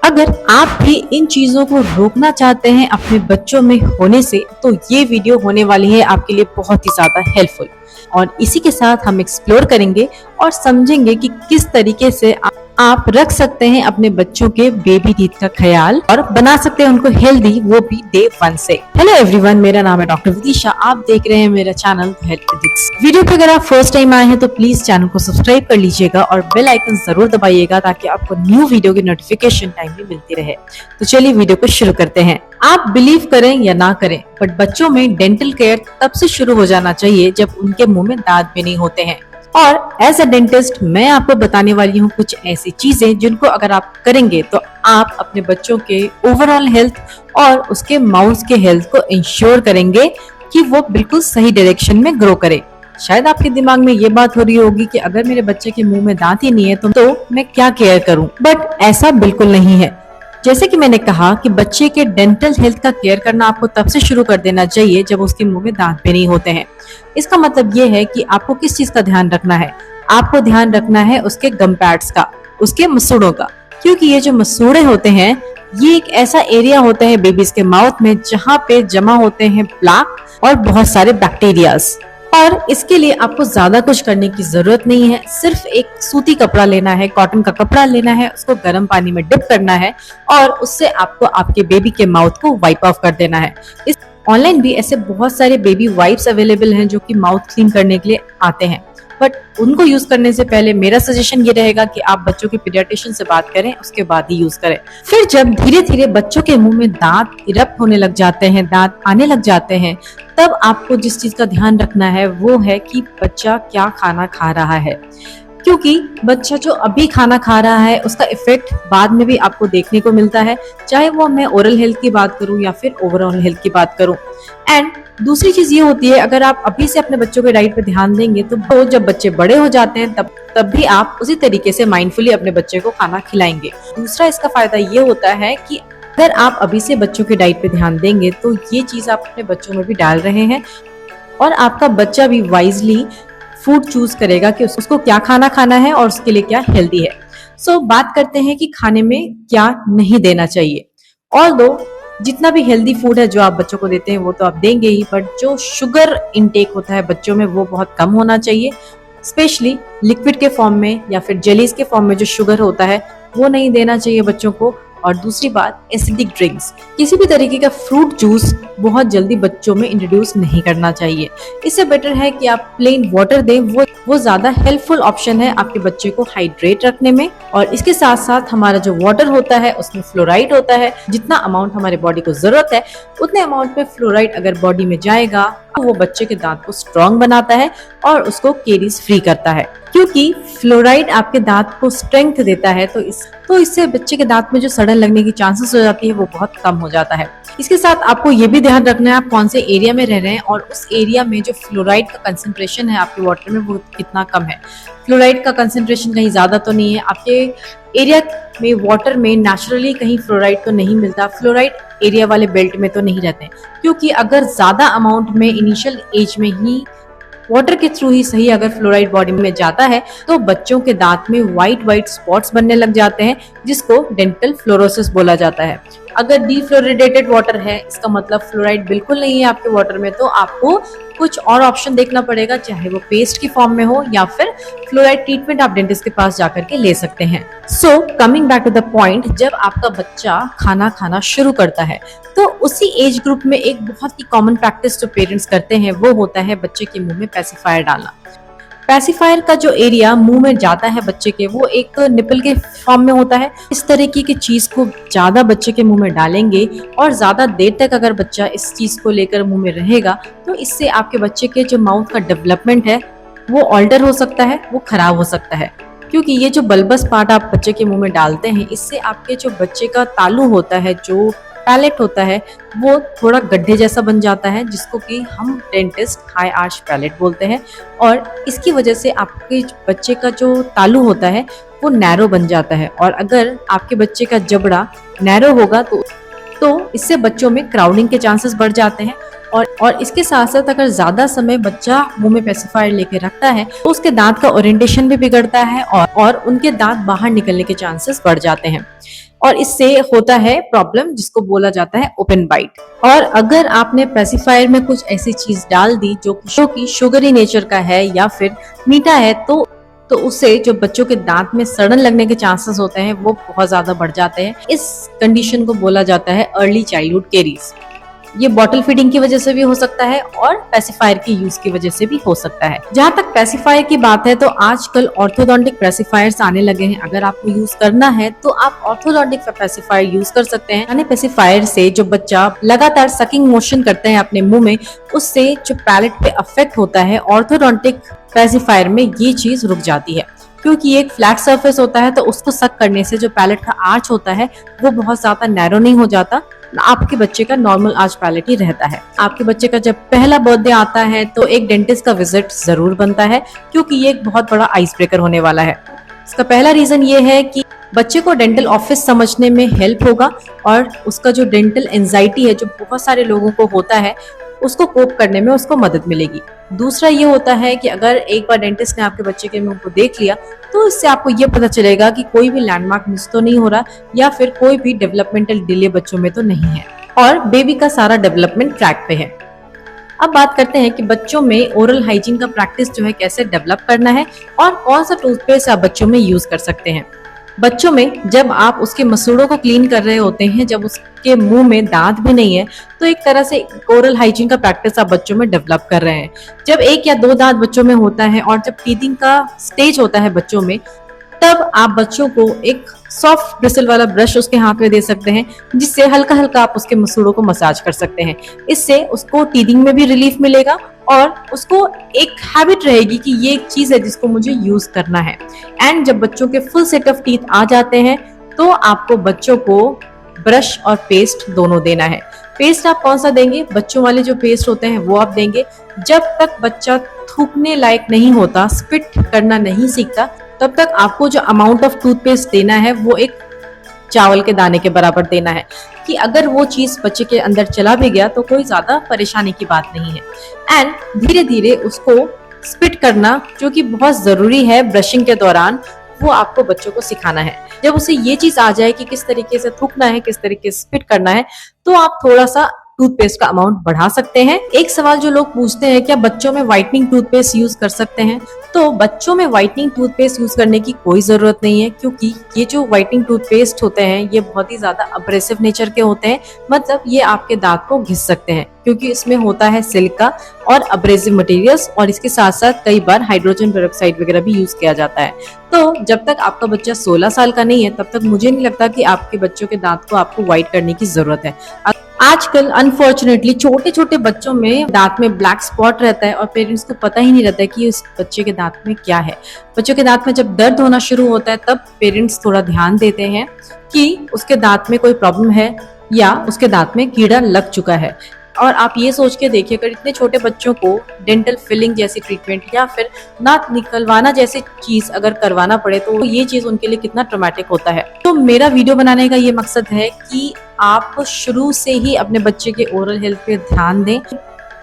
अगर आप भी इन चीजों को रोकना चाहते हैं अपने बच्चों में होने से, तो ये वीडियो होने वाली है आपके लिए बहुत ही ज्यादा हेल्पफुल। और इसी के साथ हम एक्सप्लोर करेंगे और समझेंगे कि किस तरीके से आप रख सकते हैं अपने बच्चों के बेबी टीथ का ख्याल और बना सकते हैं उनको हेल्दी, वो भी डे 1 से। हेलो एवरीवन, मेरा नाम है डॉक्टर विदिशा। आप देख रहे हैं मेरा चैनल हेल्थ टिप्स। वीडियो पे अगर आप फर्स्ट टाइम आए हैं तो प्लीज चैनल को सब्सक्राइब कर लीजिएगा और बेल आइकन जरूर दबाइएगा ताकि आपको न्यू वीडियो की नोटिफिकेशन टाइमली मिलती रहे। तो चलिए वीडियो को शुरू करते हैं। आप बिलीव करें या ना करें, बट बच्चों में डेंटल केयर तब से शुरू हो जाना चाहिए जब उनके मुंह में दांत भी नहीं होते हैं। और एज अ डेंटिस्ट मैं आपको बताने वाली हूँ कुछ ऐसी चीजें जिनको अगर आप करेंगे तो आप अपने बच्चों के ओवरऑल हेल्थ और उसके माउथ के हेल्थ को इंश्योर करेंगे कि वो बिल्कुल सही डायरेक्शन में ग्रो करे। शायद आपके दिमाग में ये बात हो रही होगी कि अगर मेरे बच्चे के मुंह में दांत ही नहीं है तो मैं क्या केयर करूं, बट ऐसा बिल्कुल नहीं है। जैसे कि मैंने कहा कि बच्चे के डेंटल हेल्थ का केयर करना आपको तब से शुरू कर देना चाहिए जब उसके मुंह में दांत भी नहीं होते हैं। इसका मतलब ये है कि आपको किस चीज का ध्यान रखना है। आपको ध्यान रखना है उसके गम पैड्स का, उसके मसूड़ों का, क्योंकि ये जो मसूड़े होते हैं ये एक ऐसा एरिया होता है बेबीज के माउथ में जहाँ पे जमा होते हैं प्लाक और बहुत सारे बैक्टीरियाज। और इसके लिए आपको ज्यादा कुछ करने की जरूरत नहीं है। सिर्फ एक सूती कपड़ा लेना है, कॉटन का कपड़ा लेना है, उसको गर्म पानी में डिप करना है और उससे आपको आपके बेबी के माउथ को वाइप ऑफ कर देना है। इस ऑनलाइन भी ऐसे बहुत सारे बेबी वाइप्स अवेलेबल हैं जो कि माउथ क्लीन करने के लिए आते हैं, बट उनको यूज करने से पहले मेरा सजेशन ये रहेगा कि आप बच्चों के पीडियाट्रिशियन से बात करें, उसके बाद ही यूज करें। फिर जब धीरे धीरे बच्चों के मुंह में दांत इरप्ट होने लग जाते हैं, दांत आने लग जाते हैं, तब आपको जिस चीज का ध्यान रखना है वो है कि बच्चा क्या खाना खा रहा है। क्योंकि बच्चा जो अभी खाना खा रहा है उसका इफेक्ट बाद में भी आपको देखने को मिलता है, चाहे वो मैं ओरल हेल्थ की बात करूं या फिर ओवरऑल हेल्थ की बात करूं। एंड दूसरी चीज ये होती है, अगर आप अभी से अपने बच्चों के डाइट पे ध्यान देंगे तो जब बच्चे बड़े हो जाते हैं तब भी आप उसी तरीके से माइंडफुली अपने बच्चे को खाना खिलाएंगे। दूसरा इसका फायदा ये होता है कि अगर आप अभी से बच्चों के डाइट पे ध्यान देंगे तो ये चीज आप अपने बच्चों में भी डाल रहे हैं और आपका बच्चा भी वाइजली फूड चूज करेगा कि उसको क्या खाना खाना है और उसके लिए क्या हेल्दी है। सो बात करते हैं कि खाने में क्या नहीं देना चाहिए। ऑल्दो जितना भी हेल्दी फूड है जो आप बच्चों को देते हैं वो तो आप देंगे ही, बट जो शुगर इनटेक होता है बच्चों में वो बहुत कम होना चाहिए। स्पेशली लिक्विड के फॉर्म में या फिर जेलीज के फॉर्म में जो शुगर होता है वो नहीं देना चाहिए बच्चों को। और दूसरी बात, एसिडिक ड्रिंक्स, किसी भी तरीके का फ्रूट जूस बहुत जल्दी बच्चों में इंट्रोड्यूस नहीं करना चाहिए। इससे बेटर है कि आप प्लेन वाटर दें, वो ज्यादा हेल्पफुल ऑप्शन है आपके बच्चे को हाइड्रेट रखने में। और इसके साथ साथ हमारा जो वाटर होता है उसमें फ्लोराइड होता है। जितना अमाउंट हमारे बॉडी को जरूरत है उतने अमाउंट में फ्लोराइड अगर बॉडी में जाएगा तो वो बच्चे के दांत को स्ट्रॉन्ग बनाता है और उसको केरीज फ्री करता है। क्योंकि फ्लोराइड आपके दांत को स्ट्रेंथ देता है तो इससे बच्चे के दांत में जो सड़न लगने की चांसेस हो जाती है वो बहुत कम हो जाता है। इसके साथ आपको ये भी ध्यान रखना है आप कौन से एरिया में रह रहे हैं और उस एरिया में जो फ्लोराइड का कंसंट्रेशन है आपके वाटर में वो कितना कम है। फ्लोराइड का कंसंट्रेशन कहीं ज्यादा तो नहीं है आपके एरिया में, वाटर में नेचुरली कहीं फ्लोराइड तो नहीं मिलता, फ्लोराइड एरिया वाले बेल्ट में तो नहीं रहते। क्योंकि अगर ज्यादा अमाउंट में इनिशियल एज में ही वाटर के थ्रू ही सही अगर फ्लोराइड बॉडी में जाता है तो बच्चों के दांत में व्हाइट स्पॉट्स बनने लग जाते हैं जिसको डेंटल फ्लोरोसिस बोला जाता है। अगर डीफ्लोरिडेटेड वाटर है इसका मतलब फ्लोराइड बिल्कुल नहीं है आपके वाटर में, तो आपको कुछ और ऑप्शन देखना पड़ेगा, चाहे वो पेस्ट की फॉर्म में हो या फिर फ्लोराइड ट्रीटमेंट आप डेंटिस्ट के पास जाकर के ले सकते हैं। So coming back to the point, जब आपका बच्चा खाना खाना शुरू करता है तो उसी एज ग्रुप में एक बहुत ही कॉमन प्रैक्टिस जो पेरेंट्स करते हैं वो होता है बच्चे के मुंह में पैसिफायर डालना। पैसिफायर का जो एरिया मुंह में जाता है बच्चे के वो एक निपल के फॉर्म में होता है। इस तरीके की चीज को ज्यादा बच्चे के मुंह में डालेंगे और ज्यादा देर तक अगर बच्चा इस चीज को लेकर मुंह में रहेगा तो इससे आपके बच्चे के जो माउथ का डेवलपमेंट है वो ऑल्टर हो सकता है, वो खराब हो सकता है। क्योंकि ये जो बल्बस पार्ट आप बच्चे के मुंह में डालते हैं इससे आपके जो बच्चे का तालू होता है, जो पैलेट होता है, वो थोड़ा गड्ढे जैसा बन जाता है जिसको कि हम डेंटिस्ट हाई आर्च पैलेट बोलते हैं। और इसकी वजह से आपके बच्चे का जो तालू होता है वो नैरो बन जाता है। और अगर आपके बच्चे का जबड़ा नैरो होगा तो इससे बच्चों में क्राउडिंग के चांसेस बढ़ जाते हैं। और इसके साथ साथ अगर ज्यादा समय बच्चा मुंह में पेसिफायर लेके रखता है तो उसके दांत का ओरिएंटेशन भी बिगड़ता है और उनके दांत बाहर निकलने के चांसेस बढ़ जाते हैं। और इससे होता है प्रॉब्लम जिसको बोला जाता है ओपन बाइट। और अगर आपने पेसिफायर में कुछ ऐसी चीज डाल दी जो कि शुगरी नेचर का है या फिर मीठा है, तो उससे जो बच्चों के दांत में सड़न लगने के चांसेस होते हैं वो बहुत ज्यादा बढ़ जाते हैं। इस कंडीशन को बोला जाता है अर्ली चाइल्डहुड कैरीज। ये बॉटल फीडिंग की वजह से भी हो सकता है और पेसिफायर की यूज की वजह से भी हो सकता है। जहाँ तक पेसिफायर की बात है तो आजकल ऑर्थोडोंटिक पेसिफायर्स आने लगे हैं। अगर आपको यूज करना है तो आप ऑर्थोडोंटिक पेसिफायर यूज कर सकते हैं। यानी पेसिफायर से जो बच्चा लगातार सकिंग मोशन करते हैं अपने मुंह में, उससे जो पैलेट पे अफेक्ट होता है, ऑर्थोडोंटिक पेसिफायर में ये चीज रुक जाती है। क्योंकि ये एक फ्लैट सरफेस होता है तो उसको सक करने से जो पैलेट का आर्च होता है वो बहुत ज्यादा नैरो नहीं हो जाता। आपके बच्चे का नॉर्मल आर्च पैलेट ही रहता है। आपके बच्चे का जब पहला बर्थडे आता है तो एक डेंटिस्ट का विजिट जरूर बनता है, क्योंकि ये एक बहुत बड़ा आइस ब्रेकर होने वाला है। इसका पहला रीजन ये है कि बच्चे को डेंटल ऑफिस समझने में हेल्प होगा और उसका जो डेंटल एंजाइटी है जो बहुत सारे लोगों को होता है उसको कोप करने में उसको मदद मिलेगी। दूसरा ये होता है कि अगर एक बार डेंटिस्ट ने आपके बच्चे के मुंह को देख लिया तो इससे आपको ये पता चलेगा कि कोई भी लैंडमार्क मिस तो नहीं हो रहा या फिर कोई भी डेवलपमेंटल डिले बच्चों में तो नहीं है और बेबी का सारा डेवलपमेंट ट्रैक पे है। अब बात करते हैं कि बच्चों में ओरल हाइजीन का प्रैक्टिस जो है कैसे डेवलप करना है और कौन सा टूथपेस्ट आप बच्चों में यूज कर सकते हैं। बच्चों में जब आप उसके मसूड़ों को क्लीन कर रहे होते हैं, जब उसके मुंह में दांत भी नहीं है, तो एक तरह से ओरल हाइजीन का प्रैक्टिस आप बच्चों में डेवलप कर रहे हैं। जब एक या दो दांत बच्चों में होता है और जब टीथिंग का स्टेज होता है बच्चों में, तब आप बच्चों को एक सॉफ्ट ब्रिसल वाला ब्रश उसके हाथ में दे सकते हैं, जिससे हल्का हल्का आप उसके मसूड़ों को मसाज कर सकते हैं। इससे उसको टीथिंग में भी रिलीफ मिलेगा और उसको एक हैबिट रहेगी कि ये एक चीज है जिसको मुझे यूज करना है। एंड जब बच्चों के फुल सेट ऑफ टीथ आ जाते हैं तो आपको बच्चों को ब्रश और पेस्ट दोनों देना है। पेस्ट आप कौन सा देंगे? बच्चों वाले जो पेस्ट होते हैं वो आप देंगे। जब तक बच्चा थूकने लायक नहीं होता, स्पिट करना नहीं सीखता, तब तक आपको जो अमाउंट ऑफ टूथपेस्ट देना है वो एक चावल के दाने के बराबर देना है, कि अगर वो चीज बच्चे के अंदर चला भी गया तो कोई ज्यादा परेशानी की बात नहीं है। एंड धीरे धीरे उसको स्पिट करना, जो कि बहुत जरूरी है ब्रशिंग के दौरान, वो आपको बच्चों को सिखाना है। जब उसे ये चीज आ जाए कि किस तरीके से थूकना है, किस तरीके से स्पिट करना है, तो आप थोड़ा सा टूथपेस्ट का अमाउंट बढ़ा सकते हैं। एक सवाल जो लोग पूछते हैं, क्या बच्चों में व्हाइटनिंग टूथपेस्ट यूज कर सकते हैं? तो बच्चों में व्हाइटनिंग टूथपेस्ट यूज करने की कोई जरूरत नहीं है, क्योंकि ये जो व्हाइटनिंग टूथपेस्ट होते हैं ये बहुत ही ज्यादा अब्रेसिव नेचर के होते हैं। मतलब ये आपके दांत को घिस सकते हैं, क्योंकि इसमें होता है सिलिका और अब्रेसिव मटेरियल्स, और इसके साथ साथ कई बार हाइड्रोजन पेरोक्साइड वगैरह भी यूज किया जाता है। तो जब तक आपका बच्चा 16 साल का नहीं है तब तक मुझे नहीं लगता कि आपके बच्चों के दांत को आपको व्हाइट करने की जरूरत है। आजकल अनफॉर्चुनेटली छोटे छोटे बच्चों में दांत में ब्लैक स्पॉट रहता है और पेरेंट्स को पता ही नहीं रहता है कि उस बच्चे के दांत में क्या है। बच्चों के दांत में जब दर्द होना शुरू होता है तब पेरेंट्स थोड़ा ध्यान देते हैं कि उसके दांत में कोई प्रॉब्लम है या उसके दांत में कीड़ा लग चुका है। और आप ये सोच के देखिए, अगर इतने छोटे बच्चों को डेंटल फिलिंग जैसी ट्रीटमेंट या फिर दांत निकलवाना जैसी चीज अगर करवाना पड़े तो ये चीज उनके लिए कितना ट्रॉमेटिक होता है। तो मेरा वीडियो बनाने का ये मकसद है कि आप शुरू से ही अपने बच्चे के ओरल हेल्थ पे ध्यान दें,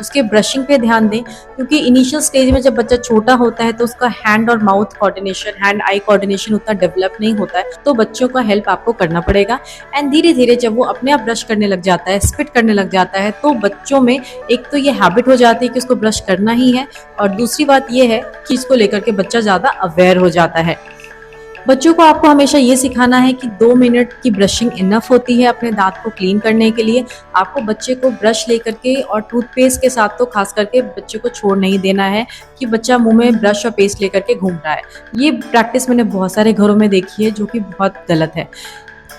उसके ब्रशिंग पे ध्यान दें, क्योंकि इनिशियल स्टेज में जब बच्चा छोटा होता है तो उसका हैंड और mouth coordination, hand eye coordination उतना डेवलप नहीं होता है, तो बच्चों का हेल्प आपको करना पड़ेगा। एंड धीरे धीरे जब वो अपने आप ब्रश करने लग जाता है, स्पिट करने लग जाता है, तो बच्चों में एक तो ये हैबिट हो जाती है कि उसको ब्रश करना ही है, और दूसरी बात ये है कि इसको लेकर के बच्चा ज्यादा अवेयर हो जाता है। बच्चों को आपको हमेशा ये सिखाना है कि 2 मिनट की ब्रशिंग इनफ होती है अपने दांत को क्लीन करने के लिए। आपको बच्चे को ब्रश लेकर के और टूथपेस्ट के साथ तो खास करके बच्चे को छोड़ नहीं देना है कि बच्चा मुंह में ब्रश और पेस्ट लेकर के घूम रहा है। ये प्रैक्टिस मैंने बहुत सारे घरों में देखी है, जो कि बहुत गलत है।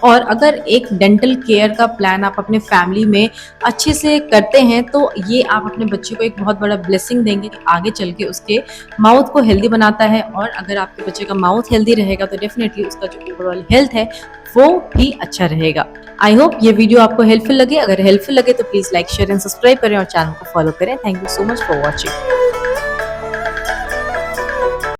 और अगर एक डेंटल केयर का प्लान आप अपने फैमिली में अच्छे से करते हैं तो ये आप अपने बच्चे को एक बहुत बड़ा ब्लेसिंग देंगे कि आगे चल के उसके माउथ को हेल्दी बनाता है। और अगर आपके बच्चे का माउथ हेल्दी रहेगा तो डेफिनेटली उसका जो ओवरऑल हेल्थ है वो भी अच्छा रहेगा। आई होप ये वीडियो आपको हेल्पफुल लगे। अगर हेल्पफुल लगे तो please like, share and subscribe करें और चैनल को फॉलो करें। Thank you so much for watching.